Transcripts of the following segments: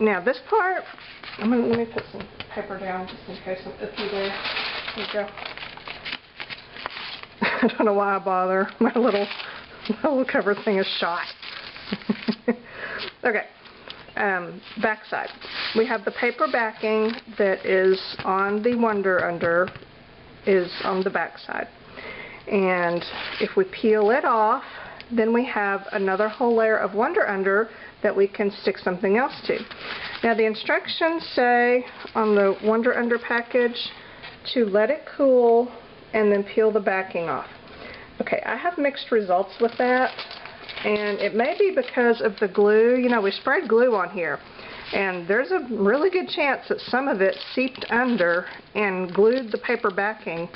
now this part, let me put some paper down just in case I'm iffy there. There you go. I don't know why I bother. My little cover thing is shot. Okay. Back side. We have the paper backing that is on the Wonder Under is on the back side. And if we peel it off, then we have another whole layer of Wonder Under that we can stick something else to. Now the instructions say on the Wonder Under package to let it cool and then peel the backing off. Okay, I have mixed results with that, and it may be because of the glue. You know, we sprayed glue on here, and there's a really good chance that some of it seeped under and glued the paper backing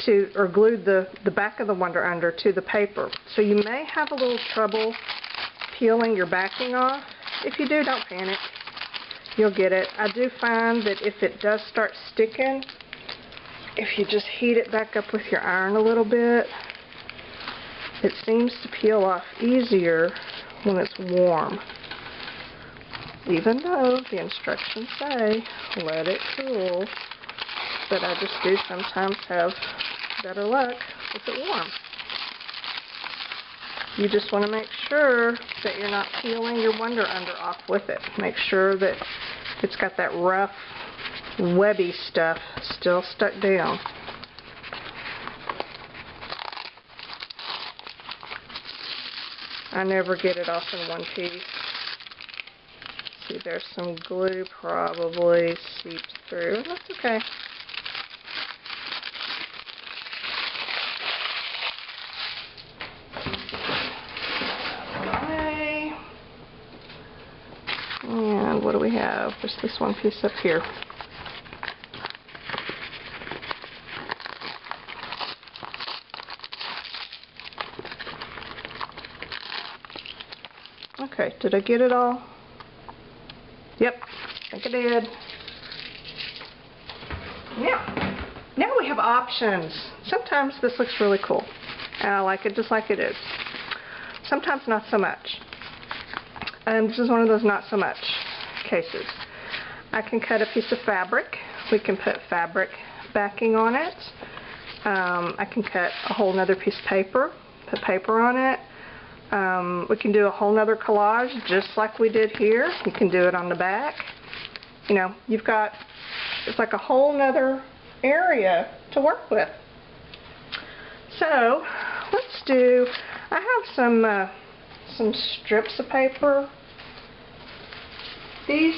to, or glued the back of the Wonder Under to the paper. So you may have a little trouble peeling your backing off. If you do, don't panic. You'll get it. I do find that if it does start sticking, if you just heat it back up with your iron a little bit, it seems to peel off easier when it's warm. Even though the instructions say let it cool, but I just do sometimes have better luck with it warm. You just want to make sure that you're not peeling your Wonder Under off with it. Make sure that it's got that rough, webby stuff still stuck down. I never get it off in one piece. See, there's some glue probably seeped through. That's okay. And what do we have? Just this one piece up here. Okay, did I get it all? Yep, I think I did. Now we have options. Sometimes this looks really cool, and I like it just like it is. Sometimes not so much. This is one of those not so much cases. I can cut a piece of fabric. We can put fabric backing on it. I can cut a whole nother piece of paper, put paper on it. We can do a whole nother collage just like we did here. You can do it on the back. You know, you've got, it's like a whole nother area to work with. So let's do, I have some strips of paper. These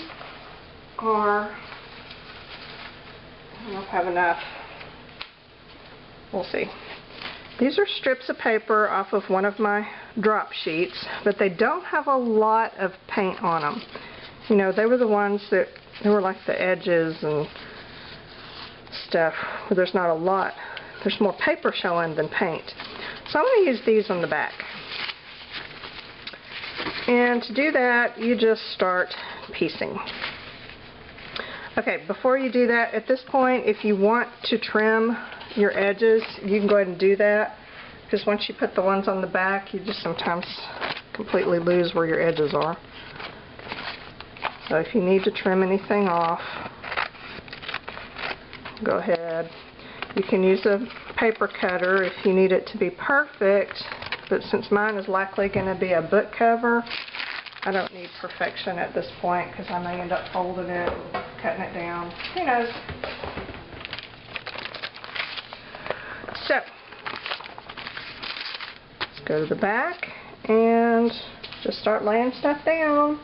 are, I don't know if I have enough. We'll see. These are strips of paper off of one of my drop sheets, but they don't have a lot of paint on them. You know, they were the ones that, they were like the edges and stuff where there's not a lot. There's more paper showing than paint. So I'm going to use these on the back. And to do that, you just start piecing. Okay, before you do that, at this point, if you want to trim your edges, you can go ahead and do that, because once you put the ones on the back, you just sometimes completely lose where your edges are. So if you need to trim anything off, go ahead. You can use a paper cutter if you need it to be perfect, but since mine is likely going to be a book cover, I don't need perfection at this point, because I may end up folding it, cutting it down. Who knows? So, let's go to the back and just start laying stuff down.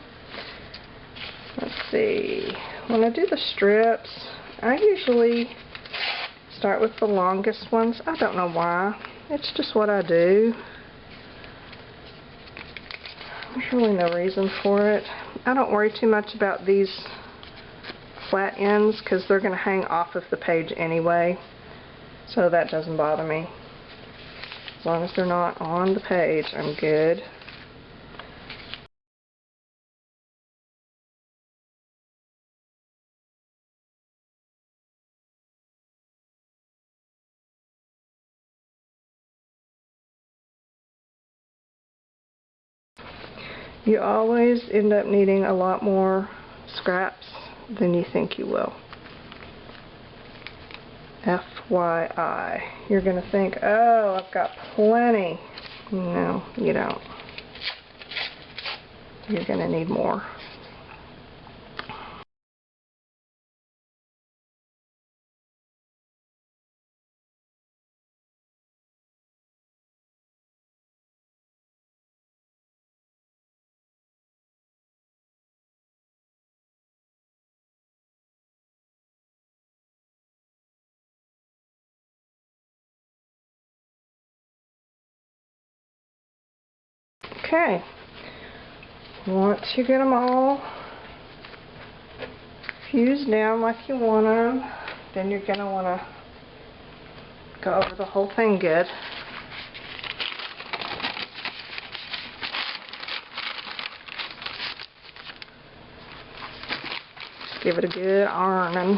Let's see. When I do the strips, I usually start with the longest ones. I don't know why. It's just what I do. There's really no reason for it. I don't worry too much about these flat ends because they're going to hang off of the page anyway. So that doesn't bother me. As long as they're not on the page, I'm good. You always end up needing a lot more scraps than you think you will. FYI. You're going to think, oh, I've got plenty. No, you don't. You're going to need more. Okay, once you get them all fused down like you want them, then you're going to want to go over the whole thing good. Just give it a good ironing.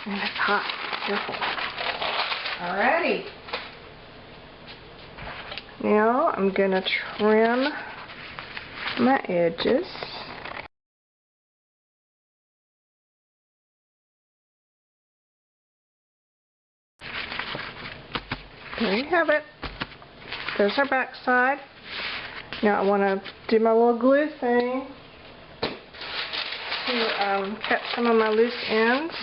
And it's hot. Careful. Alrighty. Now I'm going to trim my edges. There you have it. There's our back side. Now I want to do my little glue thing to catch some of my loose ends.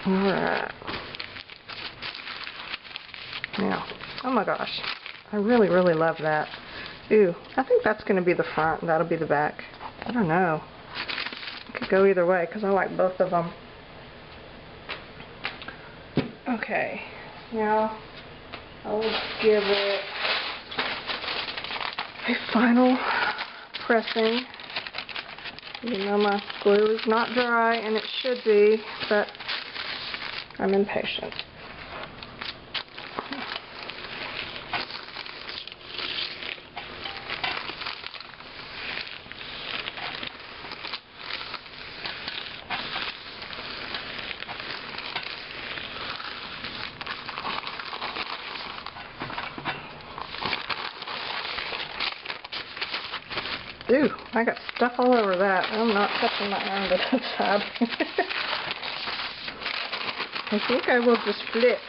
Alright. Now, oh my gosh, I really, really love that. Ooh, I think that's going to be the front and that'll be the back. I don't know. It could go either way because I like both of them. Okay, now I'll give it a final pressing. Even though my glue is not dry, and it should be, but I'm impatient. Ooh, I got stuff all over that. I'm not touching my iron to that side. I think I will just flip.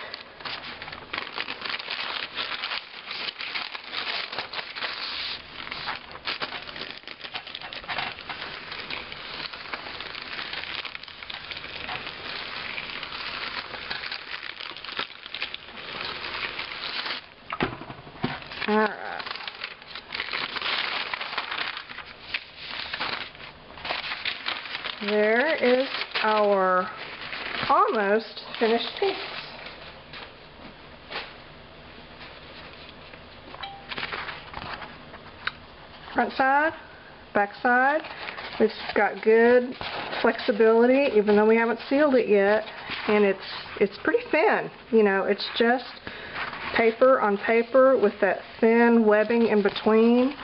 Alright. There is our almost finished piece. Front side, back side. We've got good flexibility, even though we haven't sealed it yet, and it's pretty thin. You know, it's just paper on paper with that thin webbing in between.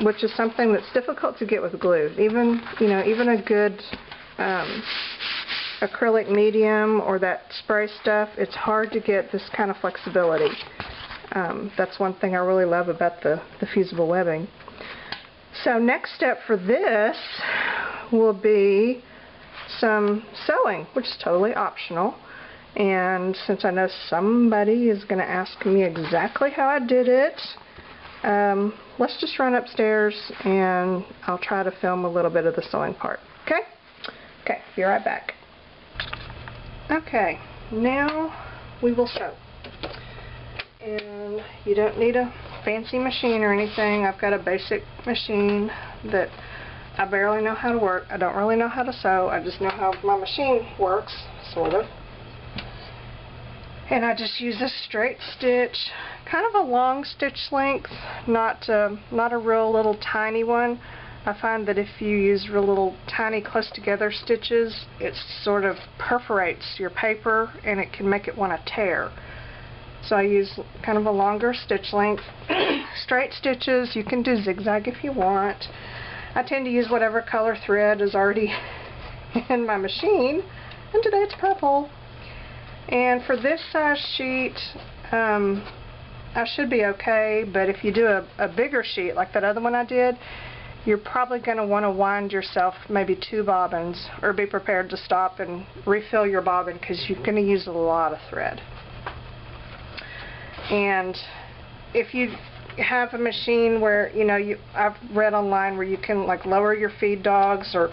Which is something that's difficult to get with glue. Even a good acrylic medium or that spray stuff, it's hard to get this kind of flexibility. That's one thing I really love about the fusible webbing. So next step for this will be some sewing, which is totally optional. And since I know somebody is going to ask me exactly how I did it, let's just run upstairs and I'll try to film a little bit of the sewing part. Okay? Okay, be right back. Okay, now we will sew. And you don't need a fancy machine or anything. I've got a basic machine that I barely know how to work. I don't really know how to sew. I just know how my machine works, sort of. And I just use a straight stitch, kind of a long stitch length, not a real little tiny one. I find that if you use real little tiny close together stitches, it sort of perforates your paper and it can make it want to tear. So I use kind of a longer stitch length. Straight stitches, you can do zigzag if you want. I tend to use whatever color thread is already in my machine, and today it's purple. And for this size sheet, I should be okay, but if you do a bigger sheet like that other one I did, you're probably going to want to wind yourself maybe 2 bobbins, or be prepared to stop and refill your bobbin because you're going to use a lot of thread. And if you have a machine where, you know, I've read online where you can like lower your feed dogs or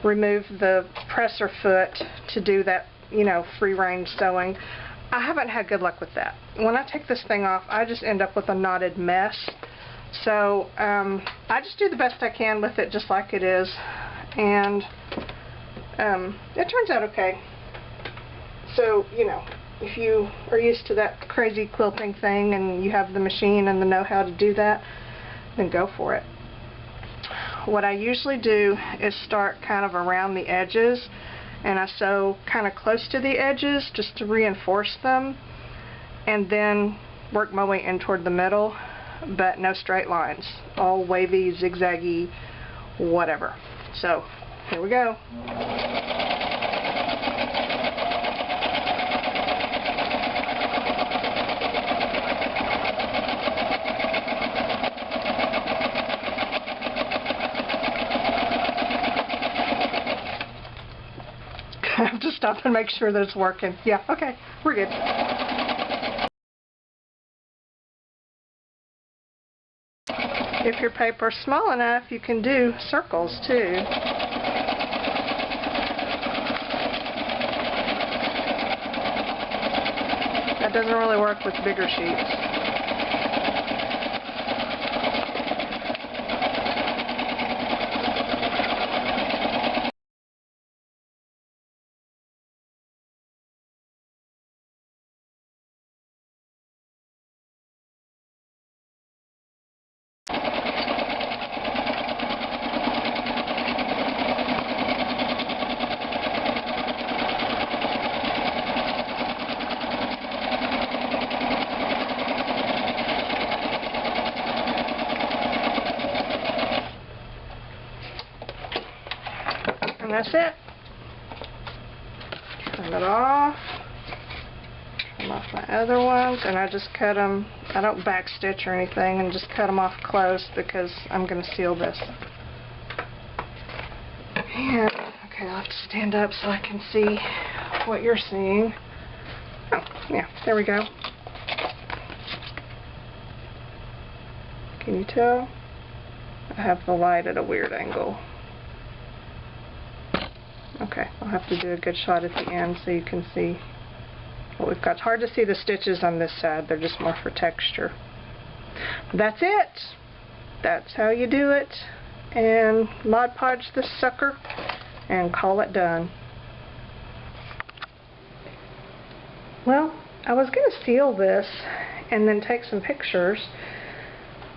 remove the presser foot to do that, you know, free range sewing. I haven't had good luck with that. When I take this thing off, I just end up with a knotted mess. So I just do the best I can with it just like it is, and it turns out okay. So, you know, if you are used to that crazy quilting thing and you have the machine and the know-how to do that, then go for it. What I usually do is start kind of around the edges, and I sew kind of close to the edges just to reinforce them, and then work my way in toward the middle, but no straight lines, all wavy, zigzaggy, whatever. So here we go. I have to stop and make sure that it's working. Yeah, okay, we're good. If your paper's small enough, you can do circles too. That doesn't really work with bigger sheets. And that's it. Trim it off. Trim off my other ones, and I just cut them. I don't back stitch or anything, and just cut them off close because I'm going to seal this. And okay, I'll have to stand up so I can see what you're seeing. Oh, yeah, there we go. Can you tell? I have the light at a weird angle. Okay, I'll have to do a good shot at the end so you can see what we've got. It's hard to see the stitches on this side. They're just more for texture. That's it. That's how you do it. And Mod Podge this sucker and call it done. Well, I was going to seal this and then take some pictures,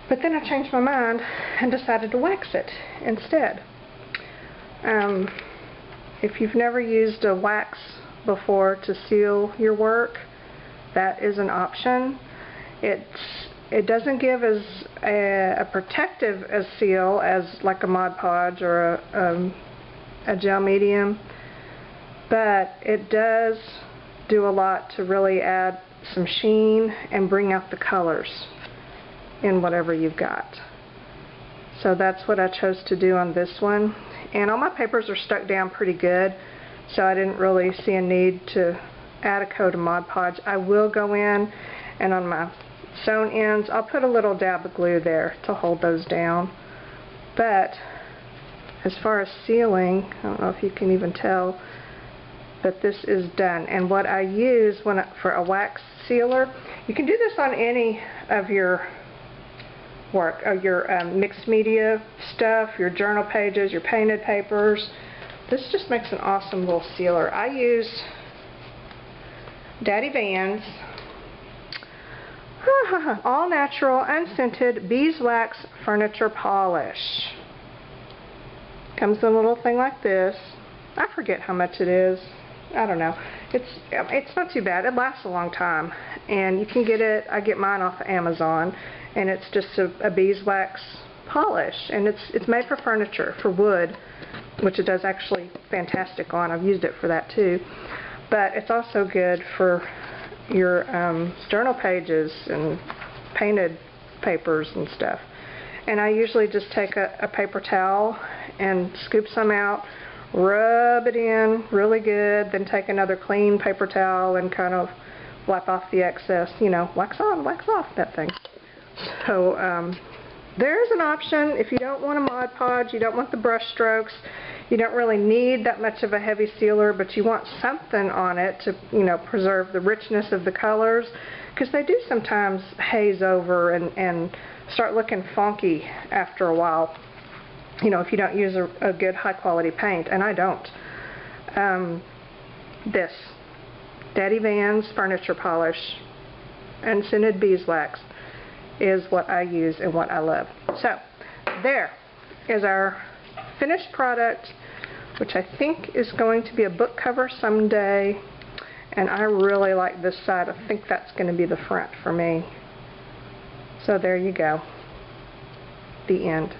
but then I changed my mind and decided to wax it instead. If you've never used a wax before to seal your work, that is an option. It doesn't give as a protective a seal as like a Mod Podge or a gel medium, but it does do a lot to really add some sheen and bring out the colors in whatever you've got. So that's what I chose to do on this one. And all my papers are stuck down pretty good, so I didn't really see a need to add a coat of Mod Podge. I will go in and on my sewn ends, I'll put a little dab of glue there to hold those down. But as far as sealing, I don't know if you can even tell, but this is done. And what I use for a wax sealer, you can do this on any of your work, your mixed media stuff, your journal pages, your painted papers. This just makes an awesome little sealer. I use Daddy Vans all natural unscented beeswax furniture polish. Comes in a little thing like this. I forget how much it is. I don't know. It's not too bad. It lasts a long time, and you can get it. I get mine off of Amazon, and it's just a beeswax polish, and it's made for furniture, for wood, which it does actually fantastic on. I've used it for that too, but it's also good for your journal pages and painted papers and stuff. And I usually just take a paper towel and scoop some out, rub it in really good, then take another clean paper towel and kind of wipe off the excess, you know, wax on, wax off, that thing. So there's an option. If you don't want a Mod Podge, you don't want the brush strokes, you don't really need that much of a heavy sealer, but you want something on it to, you know, preserve the richness of the colors, because they do sometimes haze over and start looking funky after a while, you know, if you don't use a good high quality paint, and I don't. This Daddy Vans furniture polish and scented beeswax is what I use and what I love. So there is our finished product, which I think is going to be a book cover someday, and I really like this side. I think that's going to be the front for me. So there you go. The end.